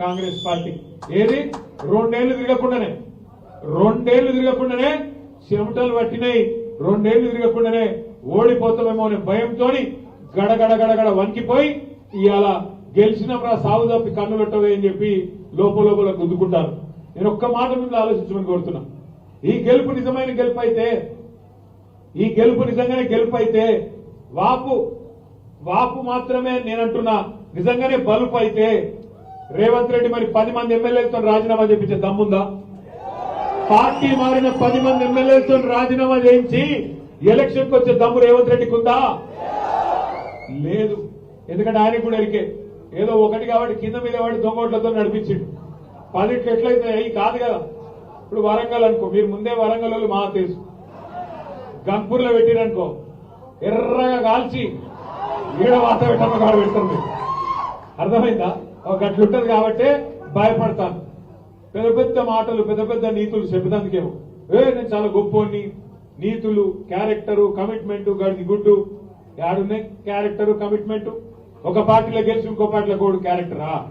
Congress party ఏది రెండేళ్లు తిరగకుండానే చెమటలు పట్టినాయి. రెండేళ్లు తిరగకుండానే ఓడిపోతామేమో అనే భయంతో గడగడ వణికిపోయి ఇవాళ గెలిచినప్పుడు సాగు తప్పి కన్ను పెట్టవే అని చెప్పి లోపల గుద్దుకుంటారు. నేను ఒక్క మాట మీద ఆలోచించమని కోరుతున్నా. ఈ గెలుపు నిజమైన గెలుపు అయితే వాపు మాత్రమే నేనంటున్నా. నిజంగానే బలుపు అయితే రేవంత్ రెడ్డి మరి 10 మంది ఎమ్మెల్యేలతో రాజీనామా చేయించే దమ్ముందా? పార్టీ మారిన 10 మంది ఎమ్మెల్యేలతో రాజీనామా చేయించి ఎలక్షన్ కు వచ్చే దమ్ము రేవంత్ రెడ్డికి ఉందా? లేదు. ఎందుకంటే ఆయనకు కూడా ఎరికే ఏదో ఒకటి కాబట్టి కింద మీద వాడి దొంగోట్లతో నడిపించిండు. 10 ఎట్లయితే అవి కాదు కదా. ఇప్పుడు వరంగల్ అనుకో, మీరు ముందే వరంగల్ వాళ్ళు మా తెలుసు, గన్పూర్ లో పెట్టిరనుకో ఎర్రగా కాల్చి ఈడ వాత పెట్టమ్మ కాడ పెడతారు. మీరు అర్థమైందా? ఒక గట్లుంటది కాబట్టి భయపడతాను. పెద్ద పెద్ద మాటలు పెద్ద నీతులు చెప్పేందుకేమో నేను చాలా గొప్పని. నీతులు, క్యారెక్టరు, కమిట్మెంట్ గడిది గుడ్డు యాడున్నాయి? క్యారెక్టరు, కమిట్మెంట్ ఒక పార్టీలో గెలిచి ఇంకో పార్టీలో కోడు క్యారెక్టరా?